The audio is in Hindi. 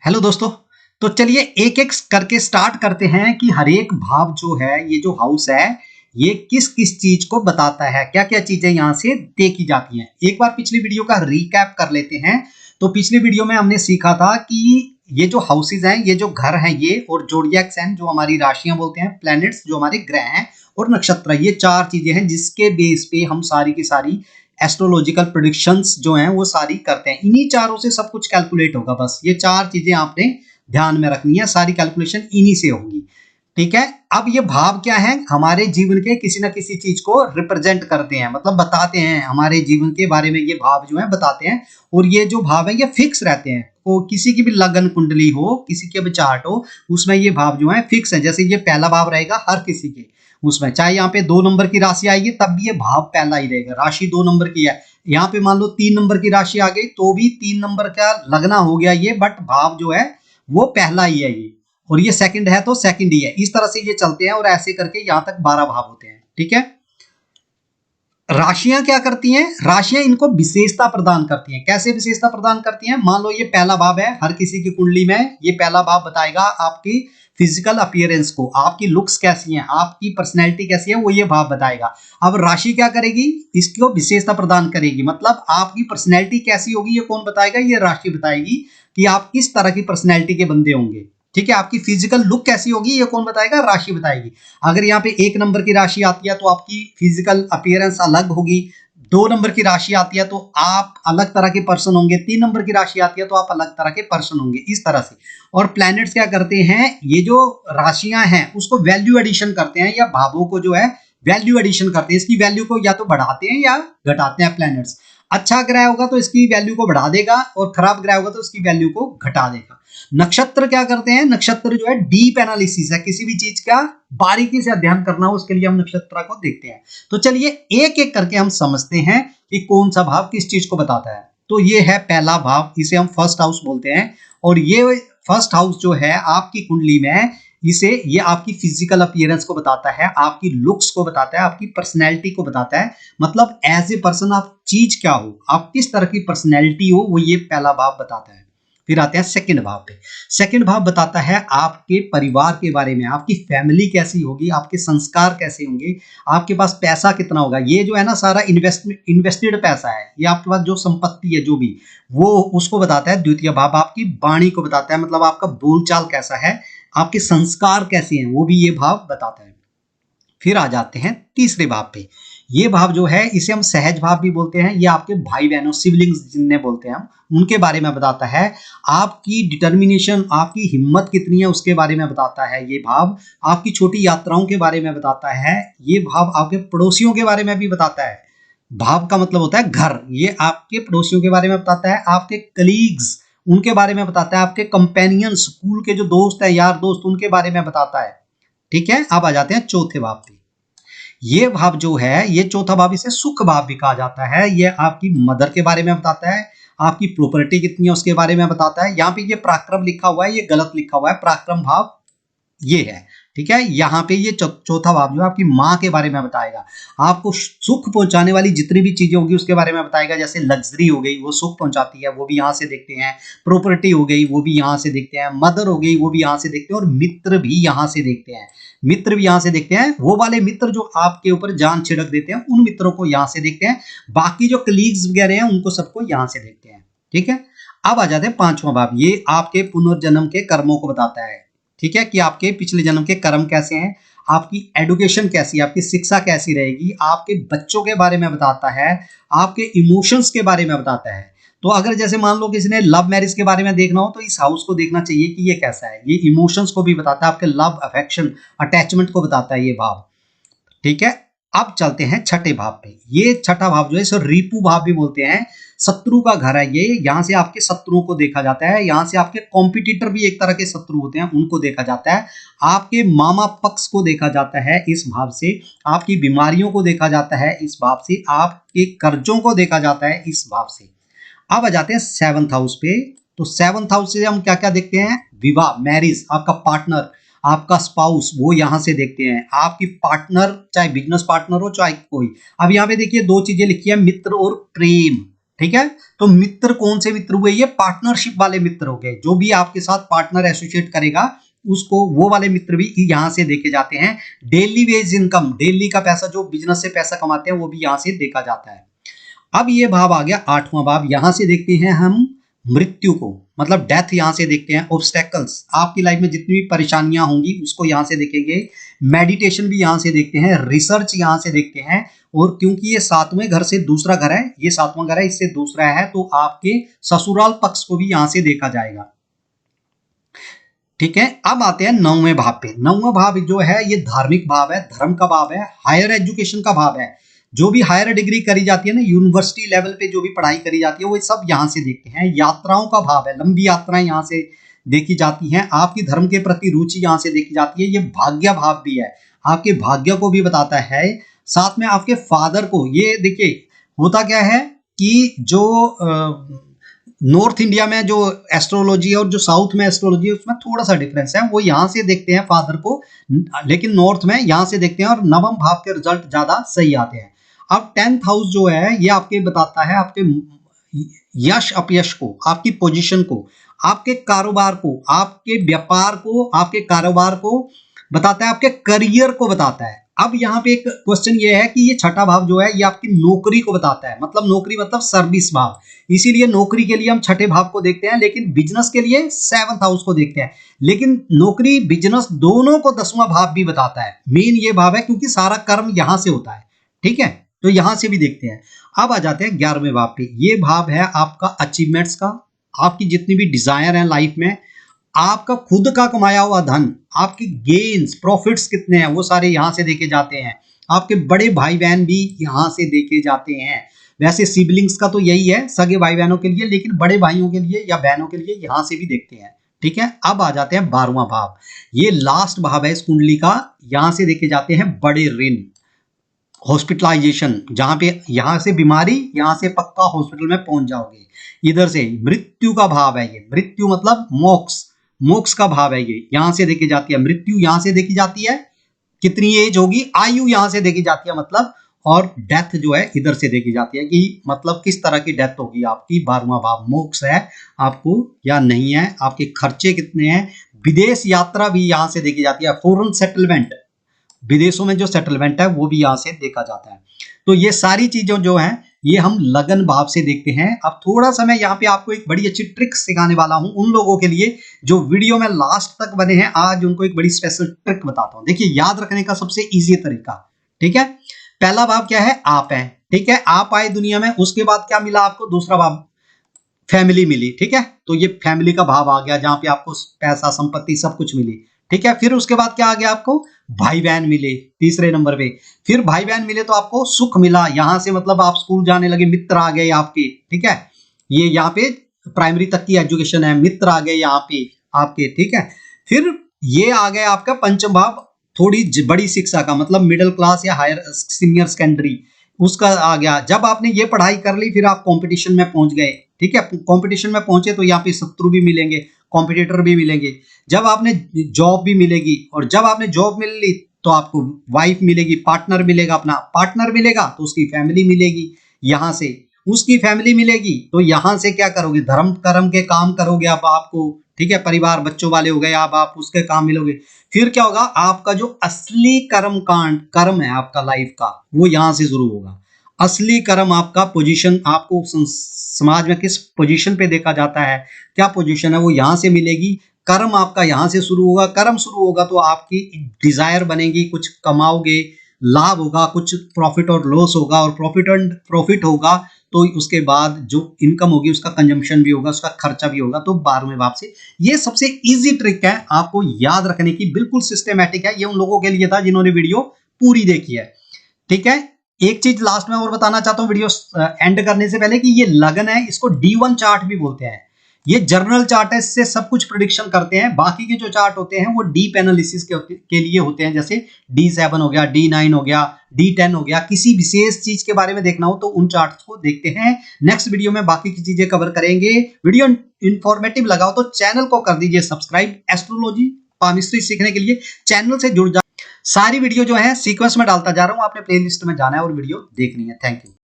हेलो दोस्तों। तो चलिए एक एक करके स्टार्ट करते हैं कि हर एक भाव जो है, ये जो हाउस है, ये किस किस चीज को बताता है, क्या क्या चीजें यहाँ से देखी जाती हैं। एक बार पिछली वीडियो का रिकैप कर लेते हैं। तो पिछली वीडियो में हमने सीखा था कि ये जो हाउसेज हैं, ये जो घर हैं, ये और जोडियक्स हैं जो हमारी राशियां बोलते हैं, प्लैनेट्स जो हमारे ग्रह हैं, और नक्षत्र, ये चार चीजें हैं जिसके बेस पे हम सारी की सारी एस्ट्रोलॉजिकल प्रेडिक्शंस जो हैं वो सारी करते हैं। इन्हीं चारों से सब कुछ कैलकुलेट होगा। बस ये चार चीजें आपने ध्यान में रखनी है, सारी कैलकुलेशन इन्हीं से होगी। ठीक है। अब ये भाव क्या है, हमारे जीवन के किसी ना किसी चीज को रिप्रेजेंट करते हैं, मतलब बताते हैं हमारे जीवन के बारे में। ये भाव जो है बताते हैं, और ये जो भाव है ये फिक्स रहते हैं। तो किसी की भी लगन कुंडली हो, किसी के भी चार्ट हो, उसमें ये भाव जो है फिक्स है। जैसे ये पहला भाव रहेगा हर किसी के उसमें, चाहे यहाँ पे 2 नंबर की राशि आएगी तब भी ये भाव पहला ही रहेगा। राशि 2 नंबर की है, यहाँ पे मान लो 3 नंबर की राशि आ गई तो भी 3 नंबर का लगना हो गया ये, बट भाव जो है वो पहला ही है ये, और ये सेकंड है तो सेकंड ही है। इस तरह से ये चलते हैं और ऐसे करके यहाँ तक 12 भाव होते हैं। ठीक है। राशियां क्या करती हैं, राशियां इनको विशेषता प्रदान करती हैं। कैसे विशेषता प्रदान करती हैं, मान लो ये पहला भाव है हर किसी की कुंडली में, ये पहला भाव बताएगा आपकी फिजिकल अपीयरेंस को, आपकी लुक्स कैसी हैं, आपकी पर्सनैलिटी कैसी है, वो ये भाव बताएगा। अब राशि क्या करेगी, इसको विशेषता प्रदान करेगी, मतलब आपकी पर्सनैलिटी कैसी होगी ये कौन बताएगा, ये राशि बताएगी कि आप किस तरह की पर्सनैलिटी के बंदे होंगे। ठीक है। आपकी फिजिकल लुक कैसी होगी ये कौन बताएगा, राशि बताएगी। अगर यहाँ पे 1 नंबर की राशि आती है तो आपकी फिजिकल अपीयरेंस अलग होगी। 2 नंबर की राशि आती है तो आप अलग तरह के पर्सन होंगे। 3 नंबर की राशि आती है तो आप अलग तरह के पर्सन होंगे, इस तरह से। और प्लैनेट्स क्या करते हैं, ये जो राशियां हैं उसको वैल्यू एडिशन करते हैं, या भावों को जो है वैल्यू एडिशन करते हैं। इसकी वैल्यू को या तो बढ़ाते हैं या घटाते हैं प्लैनेट्स। अच्छा ग्रह होगा तो इसकी वैल्यू को बढ़ा देगा, और खराब ग्रह होगा तो इसकी वैल्यू को घटा देगा। नक्षत्र क्या करते हैं, नक्षत्र जो है डीप एनालिसिस है, किसी भी चीज का बारीकी से अध्ययन करना हो उसके लिए हम नक्षत्र को देखते हैं। तो चलिए एक एक करके हम समझते हैं कि कौन सा भाव किस चीज को बताता है। तो ये है पहला भाव, इसे हम फर्स्ट हाउस बोलते हैं। और ये फर्स्ट हाउस जो है आपकी कुंडली में, ये आपकी फिजिकल अपीयरेंस को बताता है, आपकी लुक्स को बताता है, आपकी पर्सनैलिटी को बताता है। मतलब एज ए पर्सन आप चीज क्या हो, आप किस तरह की पर्सनैलिटी हो, वो ये पहला भाव बताता है। फिर आते हैं सेकंड भाव पे। सेकंड भाव बताता है आपके परिवार के बारे में, आपकी फैमिली कैसी होगी, आपके संस्कार कैसे होंगे, आपके पास पैसा कितना होगा। ये जो है ना सारा इन्वेस्टेड पैसा है, ये आपके पास जो संपत्ति है जो भी, वो उसको बताता है। द्वितीय भाव आपकी वाणी को बताता है, मतलब आपका बोलचाल कैसा है, आपके संस्कार कैसे हैं, वो भी ये भाव बताता है। फिर आ जाते हैं तीसरे भाव पे। ये भाव जो है इसे हम सहज भाव भी बोलते हैं। ये आपके भाई बहनों, सिबलिंग्स जिन्हें बोलते हैं हम, उनके बारे में बताता है। आपकी डिटर्मिनेशन, आपकी हिम्मत कितनी है उसके बारे में बताता है ये भाव। आपकी छोटी यात्राओं के बारे में बताता है ये भाव। आपके पड़ोसियों के बारे में भी बताता है। भाव का मतलब होता है घर, ये आपके पड़ोसियों के बारे में बताता है। आपके कलीग्स, उनके बारे में बताता है। आपके कंपेनियन, स्कूल के जो दोस्त है, यार दोस्त, उनके बारे में बताता है। ठीक है। अब आ जाते हैं चौथे भाव पे। ये भाव जो है, ये चौथा भाव, इसे सुख भाव भी कहा जाता है। ये आपकी मदर के बारे में बताता है, आपकी प्रॉपर्टी कितनी है उसके बारे में बताता है। यहाँ पे ये पराक्रम लिखा हुआ है, ये गलत लिखा हुआ है, पराक्रम भाव ये है। ठीक है। यहाँ पे ये चौथा भाव जो आपकी माँ के बारे में बताएगा। आपको सुख पहुंचाने वाली जितनी भी चीजें होंगी उसके बारे में बताएगा। जैसे लग्जरी हो गई, वो सुख पहुंचाती है, वो भी यहाँ से देखते हैं। प्रॉपर्टी हो गई, वो भी यहाँ से देखते हैं। मदर हो गई, वो भी यहाँ से देखते हैं। और मित्र भी यहाँ से देखते हैं, मित्र भी यहाँ से देखते हैं। वो वाले मित्र जो आपके ऊपर जान छिड़क देते हैं, उन मित्रों को यहाँ से देखते हैं। बाकी जो कलीग्स वगैरह हैं उनको सबको यहाँ से देखते हैं। ठीक है। अब आ जाते हैं पांचवा भाव। ये आपके पुनर्जन्म के कर्मों को बताता है। ठीक है, कि आपके पिछले जन्म के कर्म कैसे हैं, आपकी एडुकेशन कैसी है, आपकी शिक्षा कैसी रहेगी, आपके बच्चों के बारे में बताता है, आपके इमोशंस के बारे में बताता है। तो अगर जैसे मान लो किसी ने लव मैरिज के बारे में देखना हो तो इस हाउस को देखना चाहिए कि ये कैसा है। ये इमोशंस को भी बताता है, आपके लव, अफेक्शन, अटैचमेंट को बताता है ये भाव। ठीक है। अब चलते हैं छठे भाव पे। ये छठा भाव जो है इसे रिपु भाव भी बोलते हैं। शत्रु का घर है ये। यहाँ से आपके शत्रुओं को देखा जाता है। यहाँ से आपके कॉम्पिटिटर भी एक तरह के शत्रु होते हैं, उनको देखा जाता है। आपके मामा पक्ष को देखा जाता है इस भाव से। आपकी बीमारियों को देखा जाता है इस भाव से। आपके कर्जों को देखा जाता है इस भाव से। अब आ जाते हैं 7th हाउस पे। तो 7th हाउस से हम क्या क्या देखते हैं, विवाह, मैरिज, आपका पार्टनर, आपका स्पाउस, वो यहां से देखते हैं। आपकी पार्टनर, चाहे बिजनेस पार्टनर हो चाहे कोई। अब यहाँ पे देखिए 2 चीजें लिखी है, मित्र और प्रेम। ठीक है। तो मित्र कौन से मित्र हुए? ये पार्टनरशिप वाले मित्र हो गए, जो भी आपके साथ पार्टनर एसोसिएट करेगा उसको वो वाले मित्र भी यहां से देखे जाते हैं। डेली वेज इनकम, डेली का पैसा जो बिजनेस से पैसा कमाते हैं वो भी यहां से देखा जाता है। अब ये भाव आ गया आठवां भाव, यहां से देखते हैं हम मृत्यु को, मतलब डेथ यहां से देखते हैं। ऑब्स्टेकल्स, आपकी लाइफ में जितनी भी परेशानियां होंगी उसको यहां से देखेंगे। मेडिटेशन भी यहां से देखते हैं, रिसर्च यहां से देखते हैं। और क्योंकि ये सातवें घर से दूसरा घर है, ये सातवां घर है, इससे दूसरा है, तो आपके ससुराल पक्ष को भी यहां से देखा जाएगा। ठीक है। अब आते हैं नौवें भाव पे। नौवां भाव जो है ये धार्मिक भाव है, धर्म का भाव है, हायर एजुकेशन का भाव है। जो भी हायर डिग्री करी जाती है ना, यूनिवर्सिटी लेवल पे जो भी पढ़ाई करी जाती है वो सब यहां से देखते हैं। यात्राओं का भाव है, लंबी यात्राएं यहां से देखी जाती हैं। आपकी धर्म के प्रति रुचि यहां से देखी जाती है। ये भाग्य भाव भी है, आपके भाग्य को भी बताता है। साथ में आपके फादर को, ये देखिए होता क्या है कि जो नॉर्थ इंडिया में जो एस्ट्रोलॉजी है और जो साउथ में एस्ट्रोलॉजी है उसमें थोड़ा सा डिफरेंस है। वो यहाँ से देखते हैं फादर को, लेकिन नॉर्थ में यहाँ से देखते हैं और नवम भाव के रिजल्ट ज्यादा सही आते हैं। अब 10th हाउस जो है ये आपके बताता है आपके यश अपयश को, आपकी पोजीशन को, आपके कारोबार को, आपके व्यापार को, आपके कारोबार को बताता है, आपके करियर को बताता है। अब यहाँ पे एक क्वेश्चन ये है कि ये छठा भाव जो है ये आपकी नौकरी को बताता है, मतलब नौकरी मतलब सर्विस भाव। इसीलिए नौकरी के लिए हम छठे भाव को देखते हैं, लेकिन बिजनेस के लिए 7th हाउस को देखते हैं। लेकिन नौकरी बिजनेस दोनों को 10वां भाव भी बताता है। मेन ये भाव है क्योंकि सारा कर्म यहां से होता है। ठीक है, तो यहां से भी देखते हैं। अब आ जाते हैं 11वें भाव पे। ये भाव है आपका अचीवमेंट्स का, आपकी जितनी भी डिजायर है लाइफ में, आपका खुद का कमाया हुआ धन, आपके गेन्स प्रॉफिट्स कितने हैं वो सारे यहां से देखे जाते हैं। आपके बड़े भाई बहन भी यहां से देखे जाते हैं। वैसे सिबलिंग्स का तो यही है, सगे भाई बहनों के लिए, लेकिन बड़े भाइयों के लिए या बहनों के लिए यहां से भी देखते हैं। ठीक है। अब आ जाते हैं 12वां भाव। ये लास्ट भाव है इस कुंडली का, यहां से देखे जाते हैं बड़े ऋण, हॉस्पिटलाइजेशन, जहां पे यहां से बीमारी, यहां से पक्का हॉस्पिटल में पहुंच जाओगे। इधर से मृत्यु का भाव है ये, मृत्यु मतलब मोक्ष, मोक्ष का भाव है ये, यहां से देखी जाती है। मृत्यु यहां से देखी जाती है, कितनी एज होगी, आयु यहां से देखी जाती है मतलब, और डेथ जो है इधर से देखी जाती है कि मतलब किस तरह की डेथ होगी आपकी। 12वां भाव मोक्ष है आपको या नहीं है, आपके खर्चे कितने हैं। विदेश यात्रा भी यहां से देखी जाती है, फॉरेन सेटलमेंट, विदेशों में जो सेटलमेंट है वो भी यहां से देखा जाता है। तो ये सारी चीजें जो हैं ये हम लगन भाव से देखते हैं। अब थोड़ा सा मैं यहाँ पे आपको एक बड़ी अच्छी ट्रिक सिखाने वाला हूं उन लोगों के लिए जो वीडियो में लास्ट तक बने हैं। आज उनको एक बड़ी स्पेशल ट्रिक बताता हूं। देखिए, याद रखने का सबसे इजी तरीका, ठीक है। पहला भाव क्या है? आप है, ठीक है। आप आए दुनिया में, उसके बाद क्या मिला आपको? दूसरा भाव फैमिली मिली, ठीक है। तो ये फैमिली का भाव आ गया जहां पे आपको पैसा संपत्ति सब कुछ मिली, ठीक है। फिर उसके बाद क्या आ गया आपको? भाई बहन मिले तीसरे नंबर पे। फिर भाई बहन मिले तो आपको सुख मिला, यहां से मतलब आप स्कूल जाने लगे, मित्र आ गए आपके, ठीक है। ये यहाँ पे प्राइमरी तक की एजुकेशन है, मित्र आ गए यहाँ पे आपके, ठीक है। फिर ये आ गया आपका पंचम भाव, थोड़ी बड़ी शिक्षा का, मतलब मिडिल क्लास या हायर सीनियर सेकेंडरी, उसका आ गया। जब आपने ये पढ़ाई कर ली फिर आप कंपटीशन में पहुंच गए, ठीक है। कंपटीशन में पहुंचे तो यहाँ पे शत्रु भी मिलेंगे, कॉम्पिटिटर भी मिलेंगे। जब आपने जॉब भी मिलेगी, और जब आपने जॉब मिल ली तो आपको वाइफ मिलेगी, पार्टनर मिलेगा, अपना पार्टनर मिलेगा तो उसकी फैमिली मिलेगी, यहां से उसकी फैमिली मिलेगी। तो यहां से क्या करोगे? धर्म कर्म के काम करोगे आप, आपको, ठीक है। परिवार बच्चों वाले हो गए आप उसके काम मिलोगे। फिर क्या होगा? आपका जो असली कर्म कांड कर्म है आपका लाइफ का, वो यहां से शुरू होगा। असली कर्म आपका पोजीशन, आपको समाज में किस पोजीशन पे देखा जाता है, क्या पोजीशन है, वो यहां से मिलेगी। कर्म आपका यहां से शुरू होगा। कर्म शुरू होगा तो आपकी डिजायर बनेगी, कुछ कमाओगे, लाभ होगा, कुछ प्रॉफिट और लॉस होगा, और प्रॉफिट होगा तो उसके बाद जो इनकम होगी उसका कंजम्पशन भी होगा, उसका खर्चा भी होगा। तो 12वें भाव से ये सबसे इजी ट्रिक है आपको याद रखने की, बिल्कुल सिस्टमैटिक है। ये उन लोगों के लिए था जिन्होंने वीडियो पूरी देखी है, ठीक है। एक चीज लास्ट में और बताना चाहता हूं वीडियो एंड करने से पहले, कि ये लगन है, इसको D1 चार्ट भी बोलते हैं। ये जर्नल चार्ट है, इससे सब कुछ प्रेडिक्शन करते हैं। बाकी के जो चार्ट होते हैं वो डीप एनालिसिस के लिए होते हैं, जैसे D7 हो गया, D9 हो गया, D10 हो गया। किसी विशेष चीज के बारे में देखना हो तो उन चार्ट्स को देखते हैं। नेक्स्ट वीडियो में बाकी की चीजें कवर करेंगे। वीडियो इंफॉर्मेटिव लगाओ तो चैनल को कर दीजिए सब्सक्राइब। एस्ट्रोलॉजी पामिस्ट्री सीखने के लिए चैनल से जुड़ जा। सारी वीडियो जो है सीक्वेंस में डालता जा रहा हूं, आपने प्लेलिस्ट में जाना है और वीडियो देखनी है। Thank you.